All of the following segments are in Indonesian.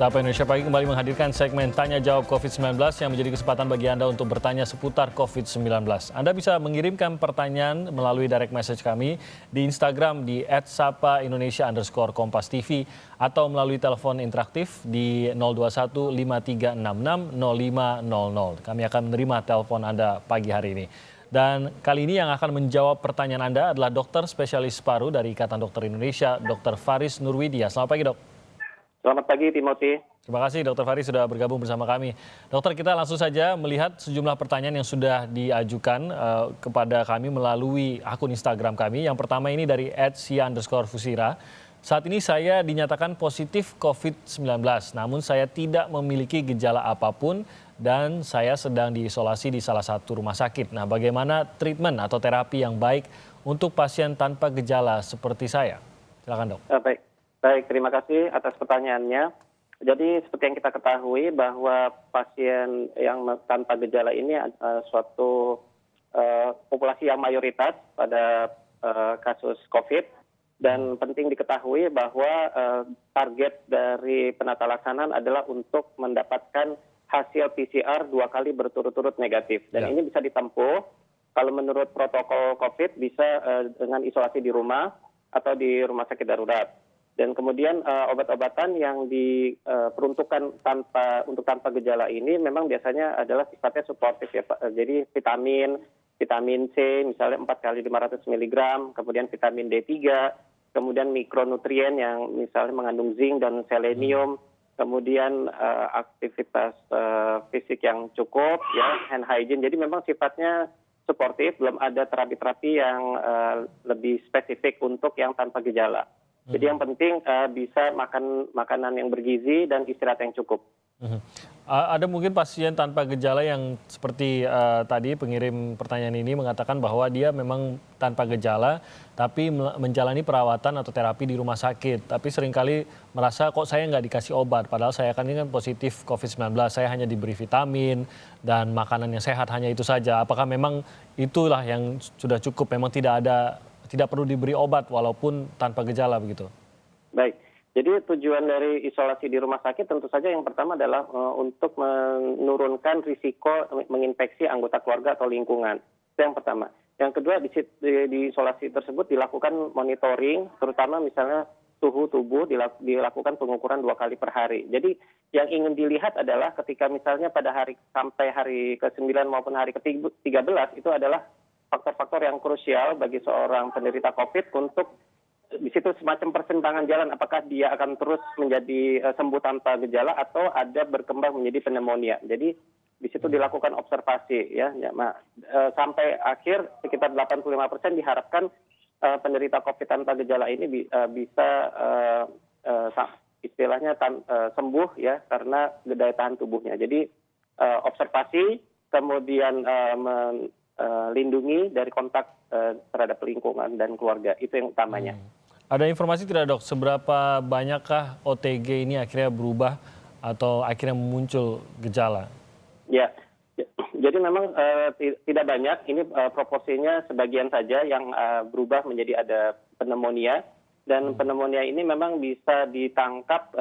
Sapa Indonesia Pagi kembali menghadirkan segmen Tanya Jawab COVID-19 yang menjadi kesempatan bagi Anda untuk bertanya seputar COVID-19. Anda bisa mengirimkan pertanyaan melalui direct message kami di Instagram di @sapaindonesia_kompas.tv atau melalui telepon interaktif di 021-5366-0500. Kami akan menerima telepon Anda pagi hari ini. Dan kali ini yang akan menjawab pertanyaan Anda adalah dokter spesialis paru dari Ikatan Dokter Indonesia, Dr. Faris Nurwidia. Selamat pagi, Dok. Selamat pagi, Timothy. Terima kasih Dr. Faris sudah bergabung bersama kami. Dokter, kita langsung saja melihat sejumlah pertanyaan yang sudah diajukan kepada kami melalui akun Instagram kami. Yang pertama ini dari @sia_fusira. Saat ini saya dinyatakan positif COVID-19, namun saya tidak memiliki gejala apapun dan saya sedang diisolasi di salah satu rumah sakit. Nah, bagaimana treatment atau terapi yang baik untuk pasien tanpa gejala seperti saya? Silakan, Dok. Baik, terima kasih atas pertanyaannya. Jadi seperti yang kita ketahui bahwa pasien yang tanpa gejala ini suatu populasi yang mayoritas pada kasus COVID. Dan penting diketahui bahwa target dari penata laksanaan adalah untuk mendapatkan hasil PCR 2 kali berturut-turut negatif. Dan ini bisa ditempuh kalau menurut protokol COVID bisa dengan isolasi di rumah atau di rumah sakit darurat. Dan kemudian obat-obatan yang diperuntukkan untuk tanpa gejala ini memang biasanya adalah sifatnya suportif ya Pak. Jadi vitamin C misalnya 4 kali 500 mg, kemudian vitamin D3, kemudian mikronutrien yang misalnya mengandung zinc dan selenium, kemudian aktivitas fisik yang cukup, ya, hand hygiene. Jadi memang sifatnya suportif, belum ada terapi-terapi yang lebih spesifik untuk yang tanpa gejala. Jadi yang penting bisa makan makanan yang bergizi dan istirahat yang cukup. Ada mungkin pasien tanpa gejala yang seperti tadi pengirim pertanyaan ini mengatakan bahwa dia memang tanpa gejala tapi menjalani perawatan atau terapi di rumah sakit. Tapi seringkali merasa kok saya nggak dikasih obat, padahal saya ini kan positif COVID-19, saya hanya diberi vitamin dan makanan yang sehat, hanya itu saja. Apakah memang itulah yang sudah cukup, memang tidak perlu diberi obat walaupun tanpa gejala begitu? Baik, jadi tujuan dari isolasi di rumah sakit tentu saja yang pertama adalah untuk menurunkan risiko menginfeksi anggota keluarga atau lingkungan. Itu yang pertama. Yang kedua, di isolasi tersebut dilakukan monitoring, terutama misalnya suhu tubuh dilakukan pengukuran 2 kali per hari. Jadi yang ingin dilihat adalah ketika misalnya pada sampai hari ke-9 maupun hari ke-13 itu adalah faktor-faktor yang krusial bagi seorang penderita COVID untuk di situ semacam persimpangan jalan, apakah dia akan terus menjadi sembuh tanpa gejala atau ada berkembang menjadi pneumonia. Jadi di situ dilakukan observasi ya, sampai akhir sekitar 85% diharapkan penderita COVID tanpa gejala ini bisa istilahnya sembuh ya karena daya tahan tubuhnya. Jadi observasi kemudian lindungi dari kontak terhadap lingkungan dan keluarga, itu yang utamanya. Ada informasi tidak, Dok, seberapa banyakkah OTG ini akhirnya berubah atau akhirnya muncul gejala? Ya, jadi memang tidak banyak, ini proporsinya sebagian saja yang berubah menjadi ada pneumonia. Dan pneumonia ini memang bisa ditangkap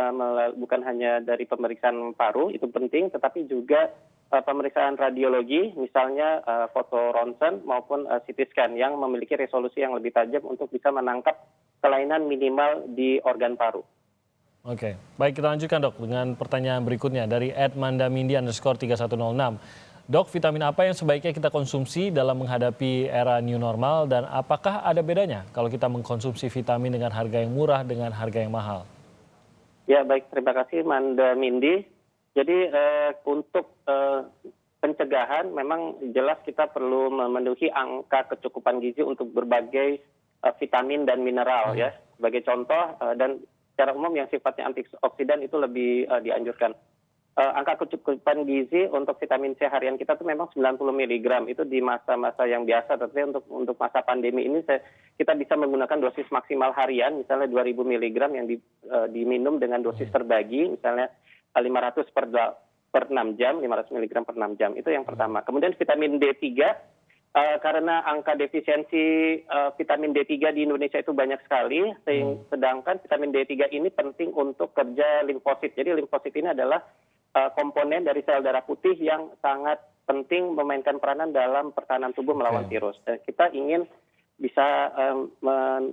bukan hanya dari pemeriksaan paru, itu penting, tetapi juga pemeriksaan radiologi, misalnya foto ronsen maupun CT scan yang memiliki resolusi yang lebih tajam untuk bisa menangkap kelainan minimal di organ paru. Oke, baik, kita lanjutkan, Dok, dengan pertanyaan berikutnya dari @mandamindi_3106. Dok, vitamin apa yang sebaiknya kita konsumsi dalam menghadapi era new normal dan apakah ada bedanya kalau kita mengkonsumsi vitamin dengan harga yang murah dengan harga yang mahal? Ya, baik, terima kasih Mandamindi. Jadi untuk pencegahan memang jelas kita perlu memenuhi angka kecukupan gizi untuk berbagai vitamin dan mineral ya. Sebagai contoh dan secara umum yang sifatnya antioksidan itu lebih dianjurkan. Angka kecukupan gizi untuk vitamin C harian kita itu memang 90 mg. Itu di masa-masa yang biasa, tapi untuk masa pandemi ini kita bisa menggunakan dosis maksimal harian, misalnya 2000 mg yang diminum dengan dosis terbagi, misalnya 500 per 6 jam, 500 mg per 6 jam. Itu yang pertama. Kemudian vitamin D3 Karena angka defisiensi vitamin D3 di Indonesia itu banyak sekali, sedangkan vitamin D3 ini penting untuk kerja limfosit. Jadi limfosit ini adalah komponen dari sel darah putih yang sangat penting memainkan peranan dalam pertahanan tubuh melawan virus. Kita ingin bisa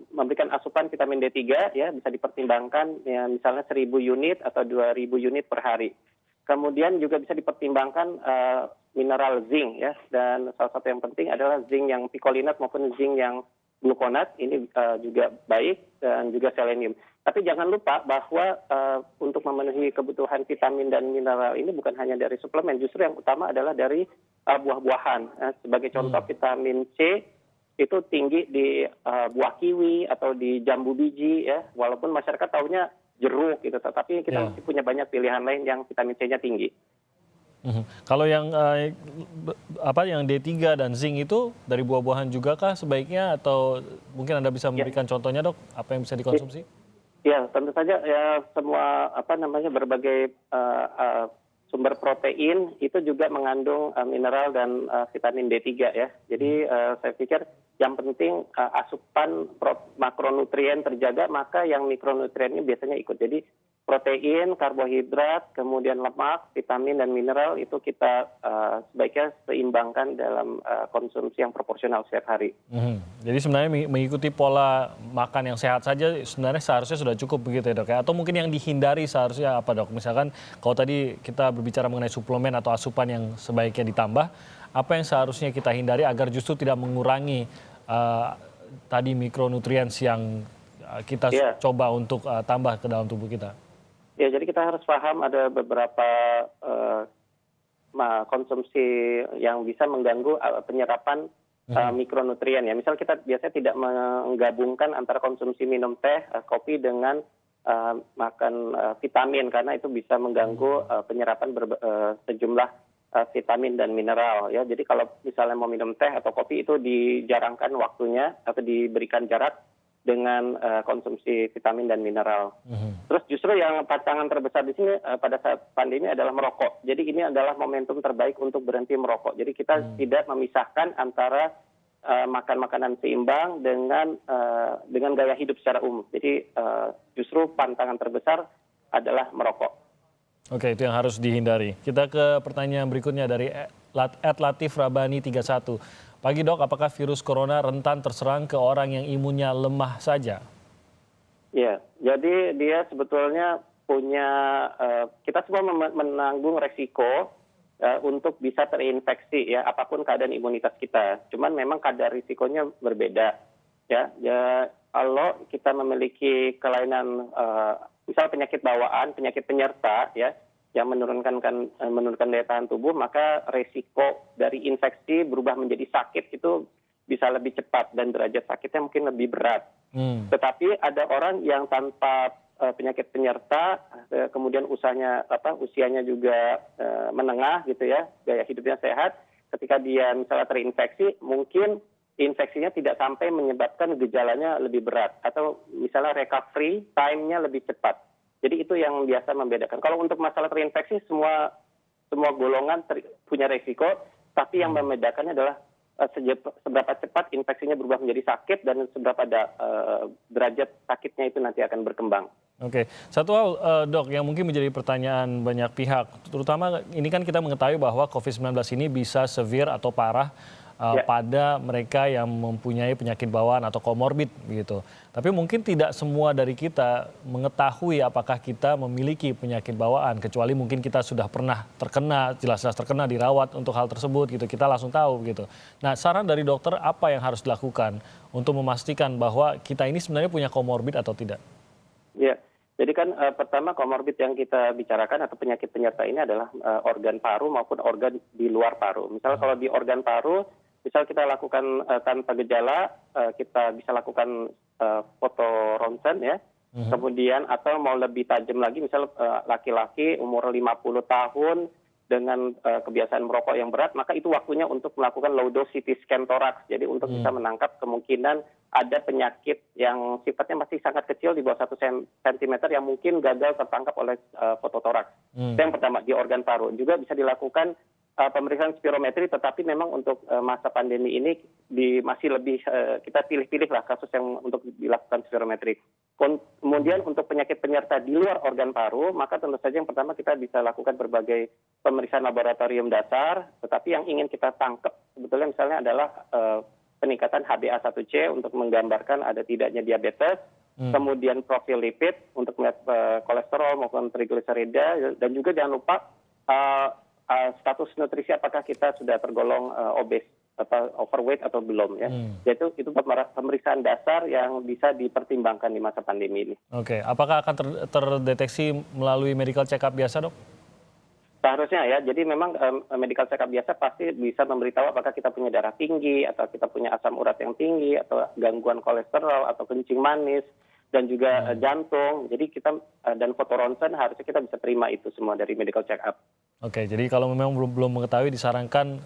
memberikan asupan vitamin D3 ya, bisa dipertimbangkan ya, misalnya 1.000 unit atau 2.000 unit per hari. Kemudian juga bisa dipertimbangkan mineral zinc ya, dan salah satu yang penting adalah zinc yang picolinat maupun zinc yang gluconat ini juga baik, dan juga selenium. Tapi jangan lupa bahwa untuk memenuhi kebutuhan vitamin dan mineral ini bukan hanya dari suplemen, justru yang utama adalah dari buah-buahan. Sebagai contoh vitamin C itu tinggi di buah kiwi atau di jambu biji ya, walaupun masyarakat taunya jeruk gitu, tetapi kita masih punya banyak pilihan lain yang vitamin C-nya tinggi. Kalau yang yang D3 dan zinc itu dari buah-buahan juga kah sebaiknya, atau mungkin Anda bisa memberikan contohnya, Dok, apa yang bisa dikonsumsi? Ya, tentu saja ya, semua berbagai sumber protein itu juga mengandung mineral dan vitamin D3 ya. Jadi saya pikir yang penting asupan makronutrien terjaga, maka yang mikronutriennya biasanya ikut. Jadi protein, karbohidrat, kemudian lemak, vitamin dan mineral itu kita sebaiknya seimbangkan dalam konsumsi yang proporsional setiap hari. Jadi sebenarnya mengikuti pola makan yang sehat saja sebenarnya seharusnya sudah cukup begitu ya, Dok ya? Atau mungkin yang dihindari seharusnya apa, Dok? Misalkan kalau tadi kita berbicara mengenai suplemen atau asupan yang sebaiknya ditambah, apa yang seharusnya kita hindari agar justru tidak mengurangi tadi mikronutrien yang kita coba untuk tambah ke dalam tubuh kita? Ya, jadi kita harus paham ada beberapa konsumsi yang bisa mengganggu penyerapan mikronutrien ya. Misal kita biasanya tidak menggabungkan antara konsumsi minum teh, kopi dengan makan vitamin, karena itu bisa mengganggu penyerapan sejumlah vitamin dan mineral ya. Jadi kalau misalnya mau minum teh atau kopi itu dijarangkan waktunya atau diberikan jarak dengan konsumsi vitamin dan mineral. Terus justru yang tantangan terbesar di sini pada saat pandemi adalah merokok. Jadi ini adalah momentum terbaik untuk berhenti merokok. Jadi kita tidak memisahkan antara makan makanan seimbang dengan gaya hidup secara umum. Jadi justru tantangan terbesar adalah merokok. Oke, itu yang harus dihindari. Kita ke pertanyaan berikutnya dari @Latif Rabani 31. Pagi, Dok, apakah virus corona rentan terserang ke orang yang imunnya lemah saja? Ya, jadi dia sebetulnya punya, kita semua menanggung resiko untuk bisa terinfeksi ya, apapun keadaan imunitas kita. Cuman memang kadar risikonya berbeda. Ya, kalau kita memiliki kelainan, misal penyakit bawaan, penyakit penyerta ya, yang menurunkan daya tahan tubuh, maka resiko dari infeksi berubah menjadi sakit itu bisa lebih cepat dan derajat sakitnya mungkin lebih berat. Tetapi ada orang yang tanpa penyakit penyerta, kemudian usianya juga menengah gitu ya, gaya hidupnya sehat, ketika dia misalnya terinfeksi, mungkin infeksinya tidak sampai menyebabkan gejalanya lebih berat, atau misalnya recovery time-nya lebih cepat. Jadi itu yang biasa membedakan. Kalau untuk masalah terinfeksi, semua golongan punya resiko, tapi yang membedakannya adalah seberapa cepat infeksinya berubah menjadi sakit dan seberapa derajat sakitnya itu nanti akan berkembang. Oke, satu hal, Dok, yang mungkin menjadi pertanyaan banyak pihak, terutama ini kan kita mengetahui bahwa COVID-19 ini bisa severe atau parah pada mereka yang mempunyai penyakit bawaan atau komorbid begitu. Tapi mungkin tidak semua dari kita mengetahui apakah kita memiliki penyakit bawaan, kecuali mungkin kita sudah pernah terkena, jelas-jelas terkena, dirawat untuk hal tersebut gitu, kita langsung tahu gitu. Nah, saran dari dokter apa yang harus dilakukan untuk memastikan bahwa kita ini sebenarnya punya komorbid atau tidak? Ya, jadi kan pertama komorbid yang kita bicarakan atau penyakit penyerta ini adalah organ paru maupun organ di luar paru. Misalnya kalau di organ paru, misal kita lakukan tanpa gejala, kita bisa lakukan foto ronsen ya. Kemudian atau mau lebih tajam lagi, misal laki-laki umur 50 tahun dengan kebiasaan merokok yang berat, maka itu waktunya untuk melakukan low dose CT scan toraks. Jadi untuk bisa menangkap kemungkinan ada penyakit yang sifatnya masih sangat kecil di bawah 1 cm yang mungkin gagal tertangkap oleh foto toraks. Itu yang pertama di organ paru. Juga bisa dilakukan pemeriksaan spirometri, tetapi memang untuk masa pandemi ini masih lebih kita pilih-pilih lah kasus yang untuk dilakukan spirometri. Kemudian untuk penyakit penyerta di luar organ paru, maka tentu saja yang pertama kita bisa lakukan berbagai pemeriksaan laboratorium dasar, tetapi yang ingin kita tangkap sebetulnya misalnya adalah peningkatan HbA1c untuk menggambarkan ada tidaknya diabetes, kemudian profil lipid untuk melihat kolesterol maupun trigliserida, dan juga jangan lupa status nutrisi apakah kita sudah tergolong obes atau overweight atau belum ya. Jadi itu pemeriksaan dasar yang bisa dipertimbangkan di masa pandemi ini. Oke, apakah akan terdeteksi melalui medical check up biasa, Dok? Seharusnya ya, jadi memang medical check up biasa pasti bisa memberitahu apakah kita punya darah tinggi, atau kita punya asam urat yang tinggi, atau gangguan kolesterol, atau kencing manis, dan juga jantung. Jadi kita dan foto ronsen harusnya kita bisa terima itu semua dari medical check up. Oke, jadi kalau memang belum mengetahui disarankan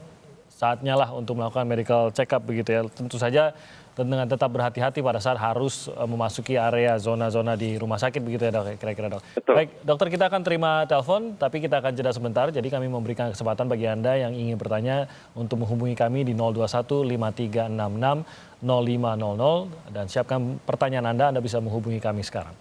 saatnya lah untuk melakukan medical check up begitu ya. Tentu saja dengan tetap berhati-hati pada saat harus memasuki area zona-zona di rumah sakit begitu ya, Dok, kira-kira, Dok. Betul. Baik, dokter, kita akan terima telepon, tapi kita akan jeda sebentar. Jadi kami memberikan kesempatan bagi Anda yang ingin bertanya untuk menghubungi kami di 021 5366 0500 dan siapkan pertanyaan Anda bisa menghubungi kami sekarang.